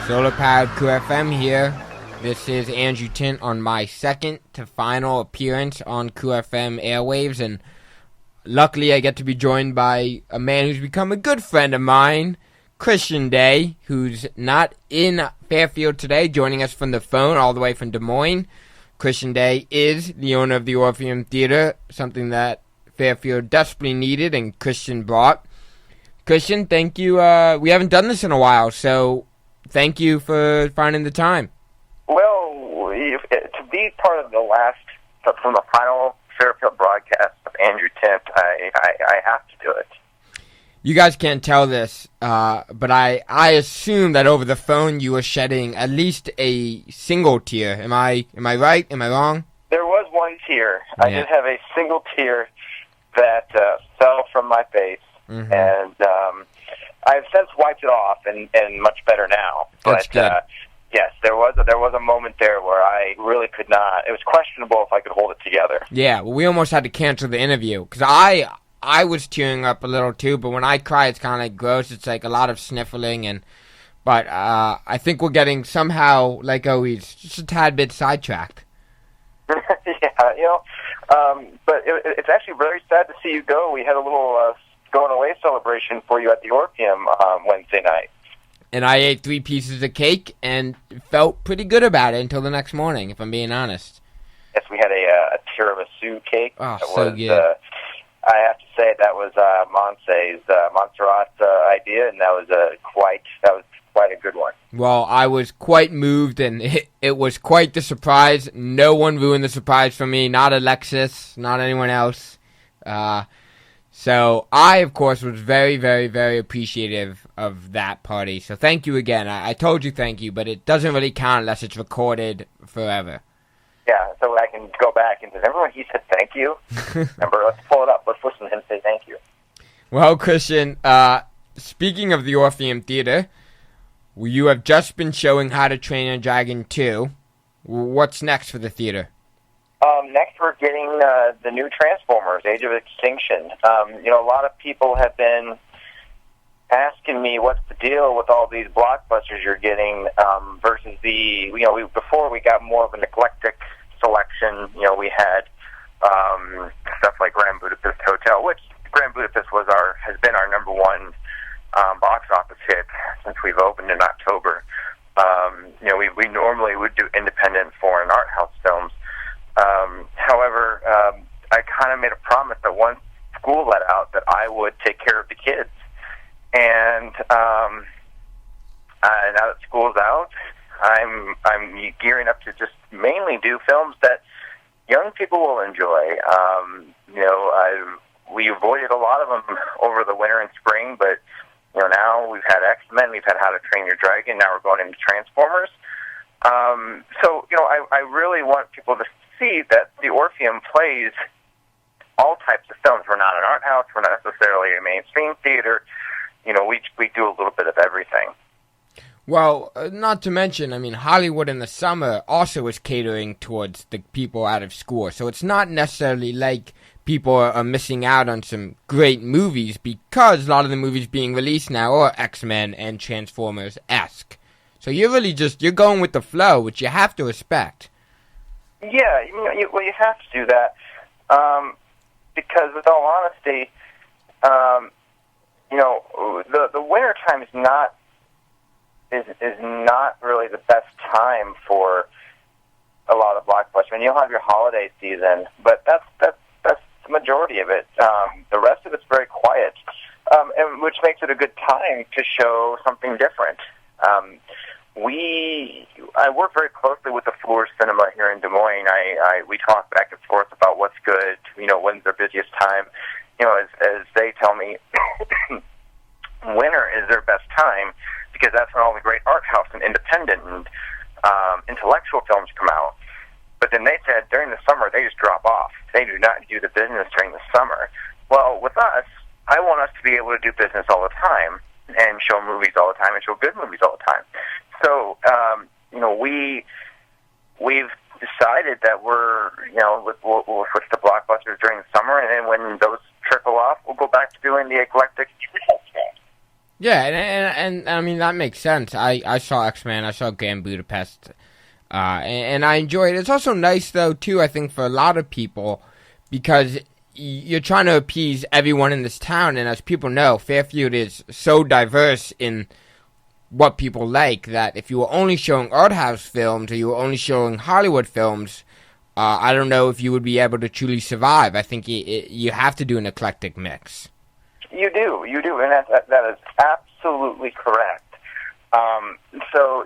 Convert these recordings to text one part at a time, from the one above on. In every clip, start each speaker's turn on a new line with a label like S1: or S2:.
S1: Solar Powered KRUU here. This is Andrew Tint on my second to final appearance on KRUU airwaves, and luckily I get to be joined by a man who's become a good friend of mine, Kristian Day, who's not in Fairfield today, joining us from the phone all the way from Des Moines. Kristian Day is the owner of the Orpheum Theater, something that Fairfield desperately needed and Kristian brought. Kristian, thank you. We haven't done this in a while, so thank you for finding the time.
S2: Well, to be part of from the final Fairfield broadcast of Andrew Tint, I have to do it.
S1: You guys can't tell this, but I assume that over the phone you were shedding at least a single tear. Am I right? Am I wrong?
S2: There was one tear.
S1: Yeah.
S2: I did have a single tear that fell from my face, and I've since wiped it off and much better now.
S1: That's good.
S2: Yes, there was a moment there where I really could not. It was questionable if I could hold it together.
S1: Yeah, well, we almost had to cancel the interview because I was tearing up a little too, but when I cry, it's kind of like gross. It's like a lot of sniffling, but I think we're getting somehow, like always, just a tad bit sidetracked.
S2: Yeah, but it's actually very sad to see you go. We had a little going away celebration for you at the Orpheum Wednesday night.
S1: And I ate 3 pieces of cake and felt pretty good about it until the next morning, if I'm being honest.
S2: Yes, we had a tiramisu cake.
S1: Oh, so good.
S2: I have to say that was Montserrat's idea, and that was quite a good one.
S1: Well, I was quite moved, and it was quite the surprise. No one ruined the surprise for me, not Alexis, not anyone else. So I, of course, was very, very, very appreciative of that party. So thank you again. I told you thank you, but it doesn't really count unless it's recorded forever.
S2: Yeah, so I can go back and say, remember when he said thank you? Remember, let's pull it up. Let's listen to him say thank you.
S1: Well, Kristian, speaking of the Orpheum Theater, you have just been showing How to Train Your Dragon 2. What's next for the theater?
S2: Next, we're getting the new Transformers, Age of Extinction. A lot of people have been asking me what's the deal with all these blockbusters you're getting versus before we got more of an eclectic selection. We had stuff like Grand Budapest Hotel, which Grand Budapest has been our number one box office hit since we've opened in October. We normally would do independent foreign art house films. However, I kind of made a promise that once school let out that I would take care of the kids. And now that school's out, I'm gearing up to just mainly do films that young people will enjoy. We avoided a lot of them over the winter and spring, but now we've had X-Men, we've had How to Train Your Dragon, now we're going into Transformers. I really want people to see that the Orpheum plays all types of films. We're not an art house, we're not necessarily a mainstream theater. We do a little bit of everything.
S1: Well, not to mention, Hollywood in the summer also is catering towards the people out of school. So it's not necessarily like people are missing out on some great movies because a lot of the movies being released now are X-Men and Transformers-esque. So you're going with the flow, which you have to respect.
S2: Yeah, you have to do that because, with all honesty, the winter time is not really the best time for a lot of blockbusters. You'll have your holiday season, but that's the majority of it. The rest of it's very quiet, and which makes it a good time to show something different. I work very closely with the Floor Cinema here in Des Moines. We talk back and forth about what's good, when's their busiest time. As they tell me, winter is their best time because that's when all the great art house and independent and intellectual films come out. But then they said during the summer they just drop off. They do not do the business during the summer. Well, with us, I want us to be able to do business all the time and show movies all the time and show good movies all the time. So, we've decided that we'll switch to blockbusters during the summer, and then when those trickle off, we'll go back to doing the eclectic stuff.
S1: Yeah, and I mean, that makes sense. I saw X-Men, I saw Grand Budapest, and I enjoyed it. It's also nice, though, too, I think, for a lot of people, because you're trying to appease everyone in this town, and as people know, Fairfield is so diverse in what people like that if you were only showing art house films or you were only showing Hollywood films, I don't know if you would be able to truly survive. I think you have to do an eclectic mix. You do,
S2: and that is absolutely correct. So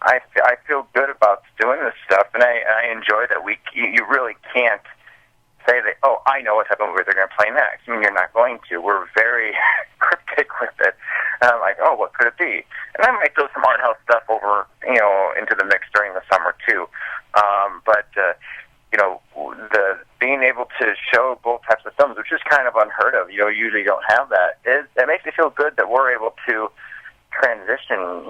S2: I feel good about doing this stuff, and I enjoy that you really can't say that, oh, I know what type of movie they're going to play next. I mean, you're not going to. We're very cryptic with it. And I'm like, oh, what could it be? And I might throw some art house stuff over, into the mix during the summer too. But the being able to show both types of films, which is kind of unheard of. You usually don't have that. It makes me feel good that we're able to transition,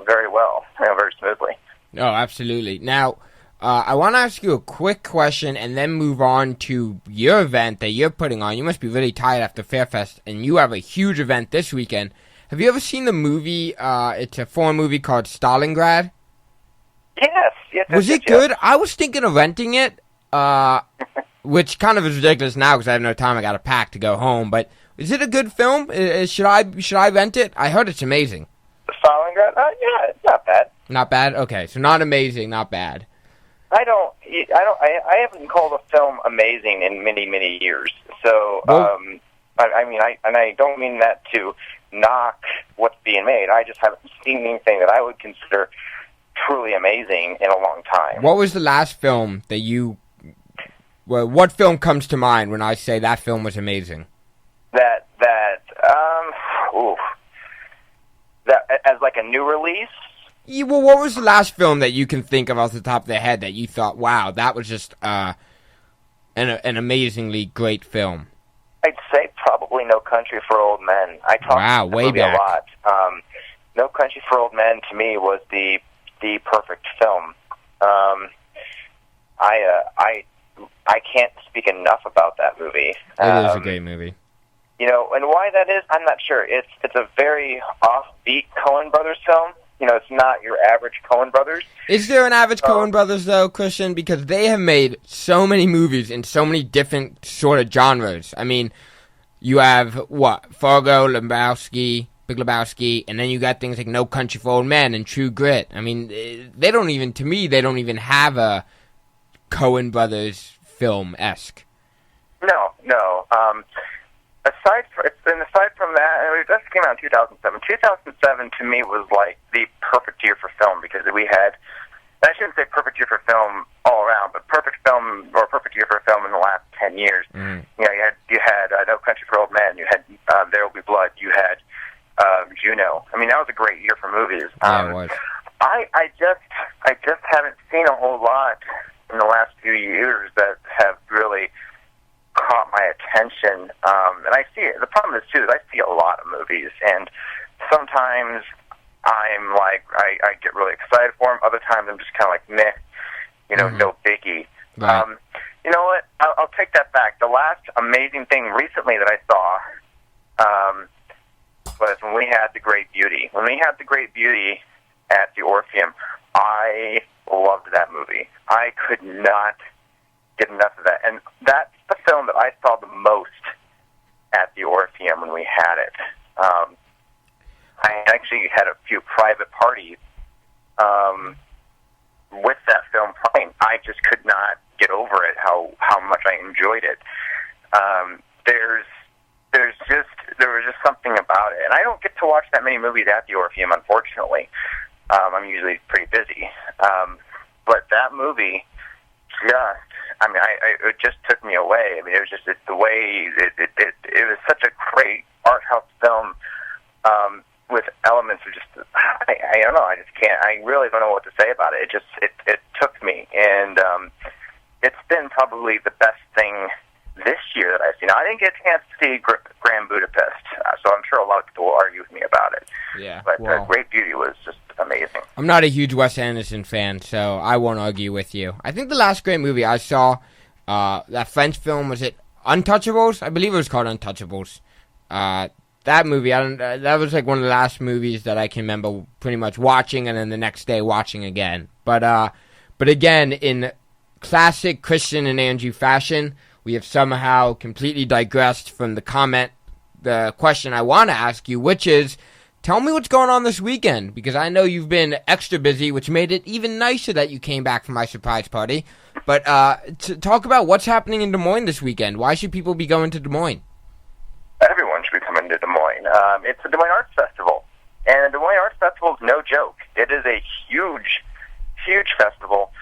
S2: very well, very smoothly.
S1: Oh, absolutely. Now, I want to ask you a quick question and then move on to your event that you're putting on. You must be really tired after Fairfest, and you have a huge event this weekend. Have you ever seen the movie? It's a foreign movie called Stalingrad.
S2: Yes.
S1: Was it good? I was thinking of renting it, which kind of is ridiculous now because I have no time. I got to pack to go home. But is it a good film? Should I rent it? I heard it's amazing.
S2: Stalingrad? Yeah, it's not bad.
S1: Not bad? Okay, so not amazing, not bad.
S2: I haven't called a film amazing in many, many years. So, I don't mean that to knock what's being made. I just haven't seen anything that I would consider truly amazing in a long time.
S1: What was the last film that what film comes to mind when I say that film was amazing?
S2: That as like a new release?
S1: Yeah, well, what was the last film that you can think of off the top of the head that you thought, wow, that was just an amazingly great film?
S2: I'd say probably No Country for Old Men. I talked about the movie a lot. No Country for Old Men to me was the perfect film. I can't speak enough about that movie.
S1: It is a great movie.
S2: And why that is, I'm not sure. It's a very offbeat Coen Brothers film. It's not your average Coen Brothers.
S1: Is there an average Coen Brothers, though, Kristian? Because they have made so many movies in so many different sort of genres. I mean, you have, Fargo, Big Lebowski, and then you got things like No Country for Old Men and True Grit. I mean, they don't even have a Coen Brothers film-esque.
S2: No. Aside from that, this came out in 2007. 2007 to me was like the perfect year for film because we had, I shouldn't say perfect year for film all around, but perfect year for film in the last 10 years.
S1: Mm.
S2: You had No Country for Old Men, you had There Will Be Blood, you had Juno. I mean, that was a great year for movies.
S1: Yeah, it was.
S2: I just haven't seen a whole lot in the last few years that have really caught my attention, and I see it. The problem is too that I see a lot of movies, and sometimes I'm like I get really excited for them. Other times I'm just kind of like meh, no biggie.
S1: Right.
S2: You know what? I'll take that back. The last amazing thing recently that I saw was when we had The Great Beauty. When we had The Great Beauty at the Orpheum, I loved that movie. I could not get enough of that, and that's the film that I saw the most at the Orpheum when we had it. I actually had a few private parties with that film playing. I just could not get over it, how much I enjoyed it. There was just something about it, and I don't get to watch that many movies at the Orpheum, unfortunately. I'm usually pretty busy, but that movie it just took me away. I mean, it was just the way it was such a great art house film with elements of just I don't know. I just can't. I really don't know what to say about it. It took me, and it's been probably the best thing this year that I've seen. I didn't get a chance to see Grand Budapest, so I'm sure a lot of people will argue with me about it.
S1: Yeah,
S2: but Great Beauty was just amazing.
S1: I'm not a huge Wes Anderson fan, so I won't argue with you. I think the last great movie I saw, that French film, was it Untouchables? I believe it was called Untouchables. that movie, that was like one of the last movies that I can remember pretty much watching, and then the next day watching again. But again, in classic Kristian and Angie fashion, we have somehow completely digressed from the question I want to ask you, which is, tell me what's going on this weekend, because I know you've been extra busy, which made it even nicer that you came back for my surprise party. But to talk about what's happening in Des Moines this weekend. Why should people be going to Des Moines?
S2: Everyone should be coming to Des Moines. It's the Des Moines Arts Festival. And the Des Moines Arts Festival is no joke. It is a huge, huge festival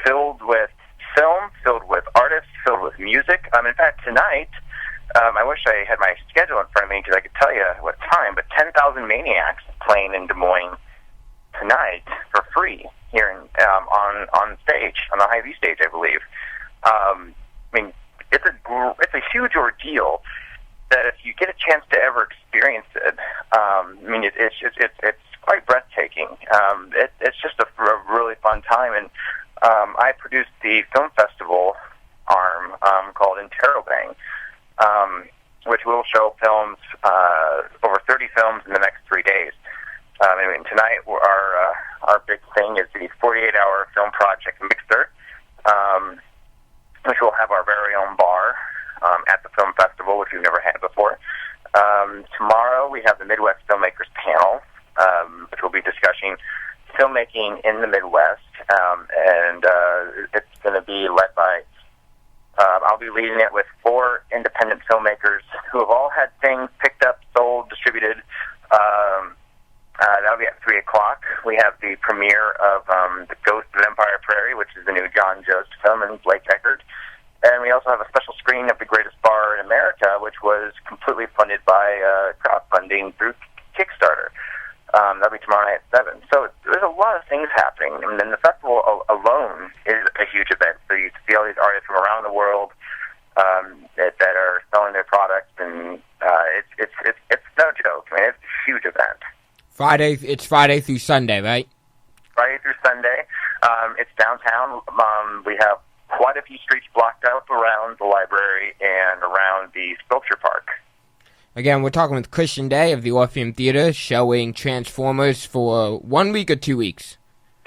S2: filled with film, filled with artists, filled with music. In fact, tonight, I wish I had my schedule in front of me because I could tell you what time, but 10,000 Maniacs playing in Des Moines tonight for free here on stage, on the Hy-Vee stage, I believe. It's a huge ordeal that if you get a chance to ever experience it, it's quite breathtaking. It's just a really fun time, and I produced the film festival arm called Interrobang, which will show films, over 30 films in the next 3 days. Tonight our big thing is the 48-hour film project Mixer, which will have our very own bar at the film festival, which we've never had before. Tomorrow we have the Midwest Filmmakers Panel, which will be discussing filmmaking in the Midwest, and it's going to be led by, I'll be leading it with 4 independent filmmakers who have all had things picked up, sold, distributed. That'll be at 3 o'clock. We have the premiere of The Ghost of Empire Prairie, which is the new John Jost film and Blake Eckert. And we also have a special screening of The Greatest Bar in America, which was completely funded by crowdfunding through Kickstarter. That'll be tomorrow night at 7. So there's a lot of things happening. And then the festival alone is a huge event. So you see all these artists from around the world that are selling their products, and it's no joke. It's a huge event.
S1: It's Friday through Sunday, right?
S2: Friday through Sunday. It's downtown. We have quite a few streets blocked out around the library and around the sculpture park.
S1: Again, we're talking with Kristian Day of the Orpheum Theater, showing Transformers for 1 week or 2 weeks?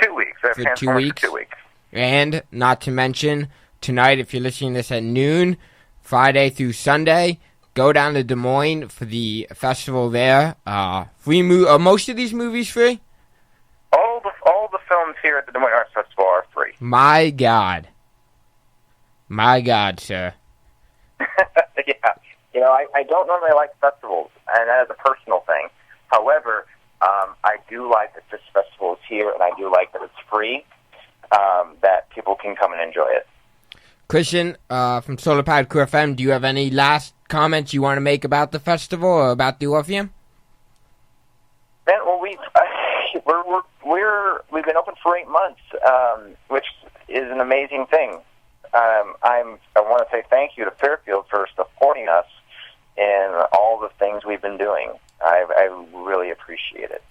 S2: 2 weeks.
S1: For 2 weeks.
S2: 2 weeks. And
S1: not to mention, tonight, if you're listening to this at noon, Friday through Sunday, go down to Des Moines for the festival there. Free most of these movies free?
S2: All the films here at the Des Moines Arts Festival are free.
S1: My God. My God, sir.
S2: Yeah. I don't normally like festivals, and that is a personal thing. However, I do like that this festival is here, and I do like that it's free, that people can come and enjoy it.
S1: Kristian, from SolarPowered KRUU FM, do you have any last comments you want to make about the festival or about the Orpheum?
S2: Man, well, we've been open for 8 months, which is an amazing thing. I want to say thank you to Fairfield for supporting us in all the things we've been doing. I really appreciate it.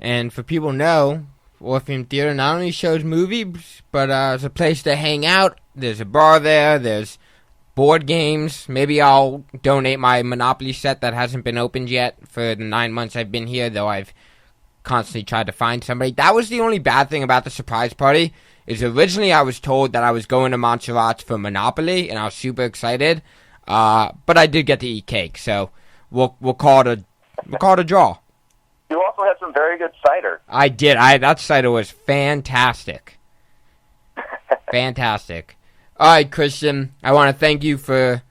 S1: And for people who know, Orpheum Theater not only shows movies, but it's a place to hang out. There's a bar there. There's board games. Maybe I'll donate my Monopoly set that hasn't been opened yet for the 9 months I've been here, though I've constantly tried to find somebody. That was the only bad thing about the surprise party, is originally I was told that I was going to Montserrat's for Monopoly, and I was super excited. But I did get to eat cake, so we'll call it a draw.
S2: You also had some very good cider.
S1: I did. That cider was fantastic. Fantastic. All right, Kristian, I want to thank you for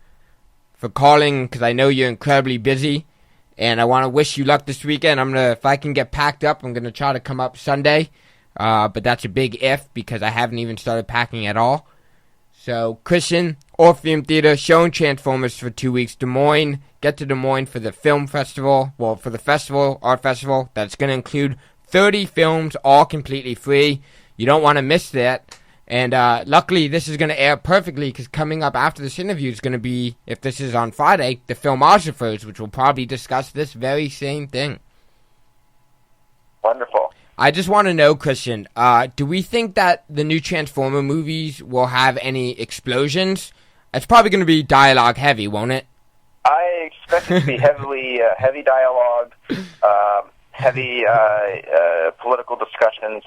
S1: calling, because I know you're incredibly busy, and I want to wish you luck this weekend. If I can get packed up, I'm gonna try to come up Sunday, but that's a big if, because I haven't even started packing at all. So, Kristian, Orpheum Theater, showing Transformers for 2 weeks. Des Moines, get to Des Moines for the film festival. Well, for the festival, art festival, that's going to include 30 films, all completely free. You don't want to miss that. And luckily, this is going to air perfectly, because coming up after this interview is going to be, if this is on Friday, the Filmographers, which will probably discuss this very same thing.
S2: Wonderful.
S1: I just want to know, Kristian, do we think that the new Transformer movies will have any explosions? It's probably going to be dialogue heavy, won't it?
S2: I expect it to be heavy dialogue, heavy political discussions,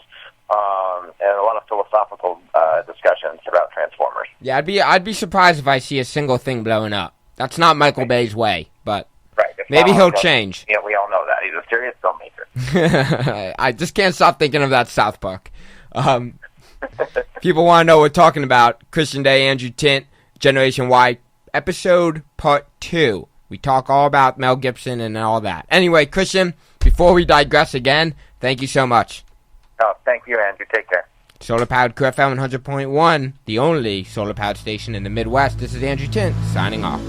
S2: and a lot of philosophical discussions about Transformers.
S1: Yeah, I'd be surprised if I see a single thing blowing up. That's not Michael Bay's way, but
S2: right.
S1: Maybe he'll change.
S2: Yeah, we all know that. He's a serious filmmaker.
S1: I just can't stop thinking of that South Park. People want to know what we're talking about. Kristian Day, Andrew Tint, Generation Y, episode part 2. We talk all about Mel Gibson and all that. Anyway, Kristian, before we digress again, thank you so much.
S2: Oh, thank you, Andrew. Take care.
S1: Solar-powered KRUU FM 100.1, the only solar-powered station in the Midwest. This is Andrew Tint, signing off.